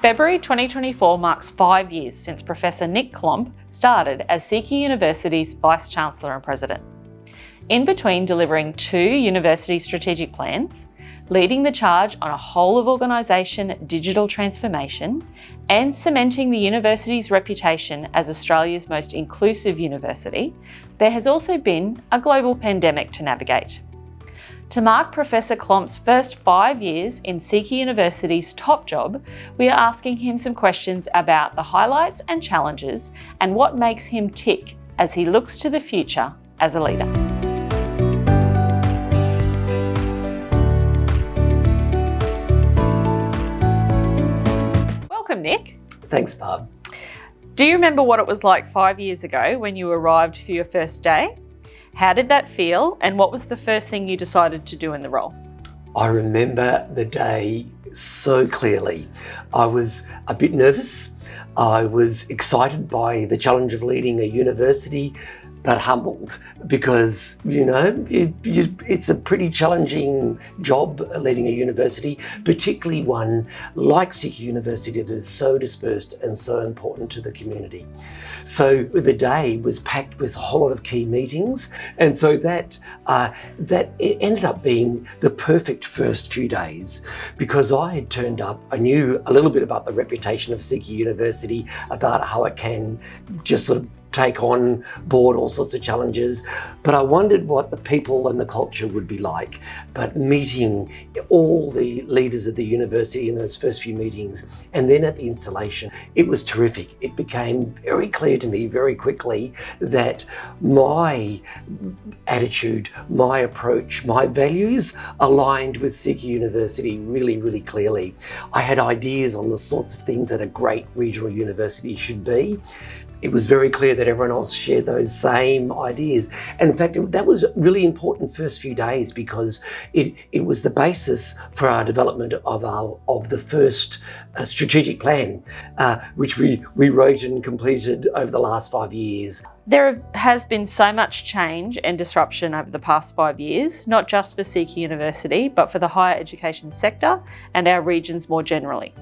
February 2024 marks 5 years since Professor Klomp started as CQUniversity's Vice-Chancellor and President. In between delivering 2 university strategic plans, leading the charge on a whole-of-organisation digital transformation, and cementing the university's reputation as Australia's most inclusive university, there has also been a global pandemic to navigate. To mark Professor Klomp's first 5 years in CQUniversity's top job, we are asking him some questions about the highlights and challenges and what makes him tick as he looks to the future as a leader. Welcome, Nick. Thanks, Barb. Do you remember what it was like 5 years ago when you arrived for your first day? How did that feel, and what was the first thing you decided to do in the role? I remember the day so clearly. I was a bit nervous. I was excited by the challenge of leading a university, but humbled because, it's a pretty challenging job leading a university, particularly one like CQUniversity that is so dispersed and so important to the community. So the day was packed with a whole lot of key meetings, and so that it ended up being the perfect first few days because I had turned up. I knew a little bit about the reputation of CQUniversity, about how it can just sort of take on board all sorts of challenges, but I wondered what the people and the culture would be like. But meeting all the leaders of the university in those first few meetings, and then at the installation, it was terrific. It became very clear to me very quickly that my attitude, my approach, my values aligned with CQUniversity really, really clearly. I had ideas on the sorts of things that a great regional university should be. It was very clear that everyone else shared those same ideas. And in fact, that was really important first few days because it was the basis for our development of the first strategic plan, which we wrote and completed over the last 5 years. There has been so much change and disruption over the past 5 years, not just for CQUniversity, but for the higher education sector and our regions more generally.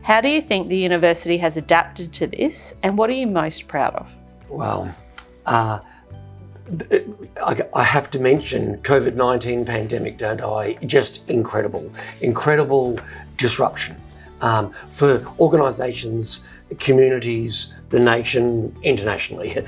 How do you think the university has adapted to this, and what are you most proud of? Well, I have to mention COVID-19 pandemic, don't I? Just incredible disruption for organisations, communities, the nation, internationally.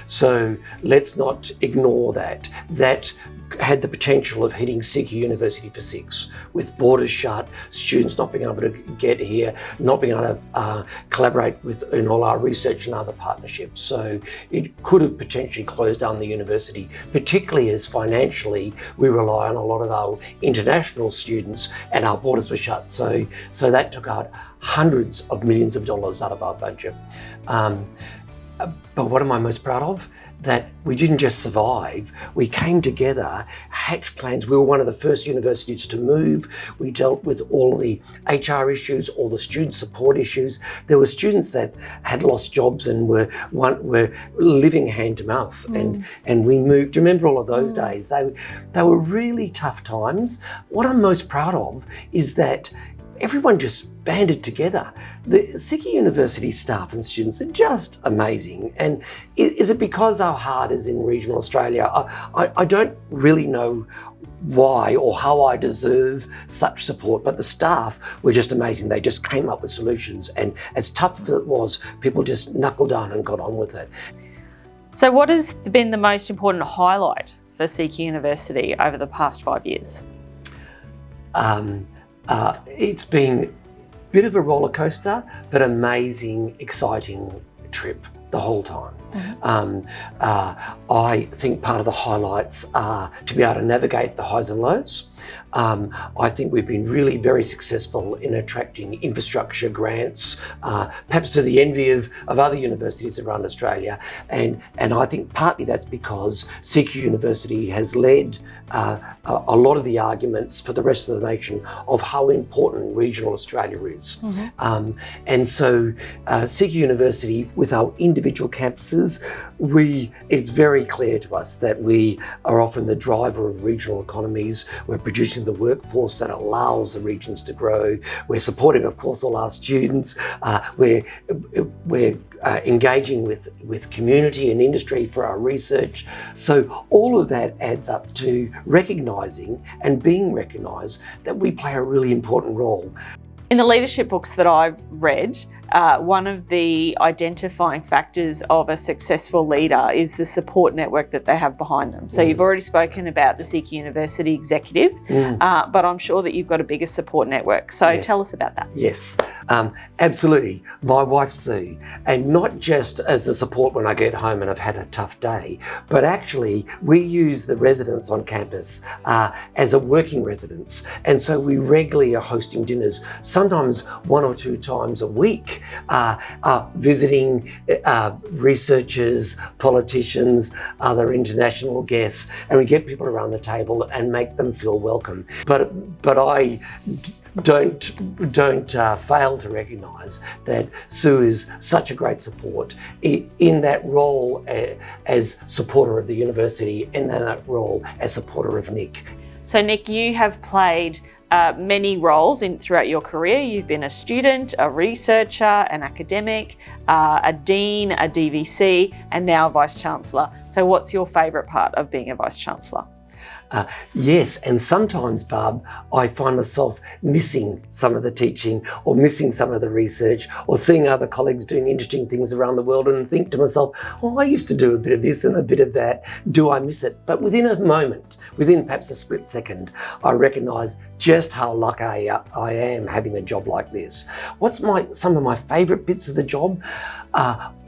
So let's not ignore that. That had the potential of hitting CQUniversity for 6, with borders shut, students not being able to get here, not being able to collaborate in all our research and other partnerships. So it could have potentially closed down the university, particularly as financially we rely on a lot of our international students and our borders were shut. So that took out hundreds of millions of dollars out of our budget. But what am I most proud of? That we didn't just survive, we came together, hatched plans. We were one of the first universities to move. We dealt with all the HR issues, all the student support issues. There were students that had lost jobs and were living hand to mouth, and we moved. Do you remember all of those days? They were really tough times. What I'm most proud of is that everyone just banded together. The CQUniversity staff and students are just amazing. And is it because our heart is in regional Australia? I don't really know why or how I deserve such support, but the staff were just amazing. They just came up with solutions, and as tough as it was, people just knuckled down and got on with it. So what has been the most important highlight for CQUniversity over the past 5 years? It's been a bit of a roller coaster, but amazing, exciting trip the whole time. I think part of the highlights are to be able to navigate the highs and lows. I think we've been really very successful in attracting infrastructure grants, perhaps to the envy of other universities around Australia. And I think partly that's because CQUniversity has led a lot of the arguments for the rest of the nation of how important regional Australia is. And so CQUniversity, with our individual individual campuses. It's very clear to us that we are often the driver of regional economies. We're producing the workforce that allows the regions to grow. We're supporting, of course, all our students. We're engaging with community and industry for our research. So all of that adds up to recognising and being recognised that we play a really important role. In the leadership books that I've read, one of the identifying factors of a successful leader is the support network that they have behind them. So you've already spoken about the CQUniversity executive, but I'm sure that you've got a bigger support network. So tell us about that. Yes, absolutely. My wife Sue, and not just as a support when I get home and I've had a tough day, but actually we use the residents on campus as a working residence. And so we regularly are hosting dinners, sometimes 1 or 2 times a week, visiting researchers, politicians, other international guests, and we get people around the table and make them feel welcome. But I don't fail to recognise that Sue is such a great support in that role as supporter of the university, and in that role as supporter of Nick. So Nick, you have played many roles throughout your career. You've been a student, a researcher, an academic, a dean, a DVC, and now a Vice-Chancellor. So what's your favourite part of being a Vice-Chancellor? Yes, and sometimes, Barb, I find myself missing some of the teaching or missing some of the research or seeing other colleagues doing interesting things around the world and think to myself, oh, I used to do a bit of this and a bit of that. Do I miss it? But within a moment, within perhaps a split second, I recognise just how lucky I am having a job like this. What's some of my favourite bits of the job?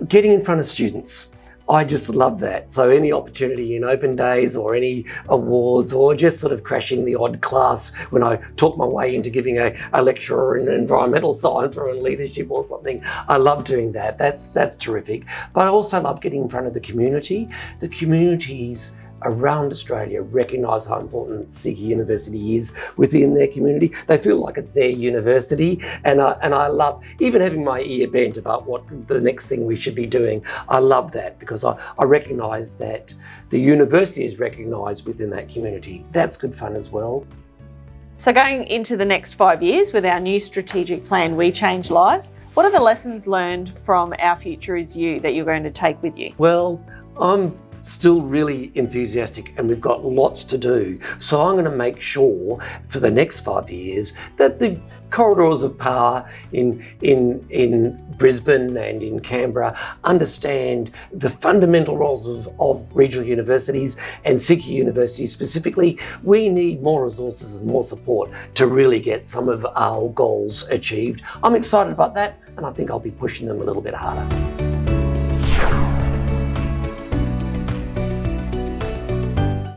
Getting in front of students. I just love that. So any opportunity in open days or any awards or just sort of crashing the odd class when I talk my way into giving a lecture in environmental science or in leadership or something, I love doing that. That's terrific. But I also love getting in front of the community. The communities around Australia recognise how important CQUniversity is within their community. They feel like it's their university, and I love even having my ear bent about what the next thing we should be doing. I love that because I recognise that the university is recognised within that community. That's good fun as well. So going into the next 5 years with our new strategic plan, We Change Lives, what are the lessons learned from Our Future Is You that you're going to take with you? Well, I'm still really enthusiastic and we've got lots to do. So I'm going to make sure for the next 5 years that the corridors of power in Brisbane and in Canberra understand the fundamental roles of regional universities and CQUniversity specifically. We need more resources and more support to really get some of our goals achieved. I'm excited about that, and I think I'll be pushing them a little bit harder.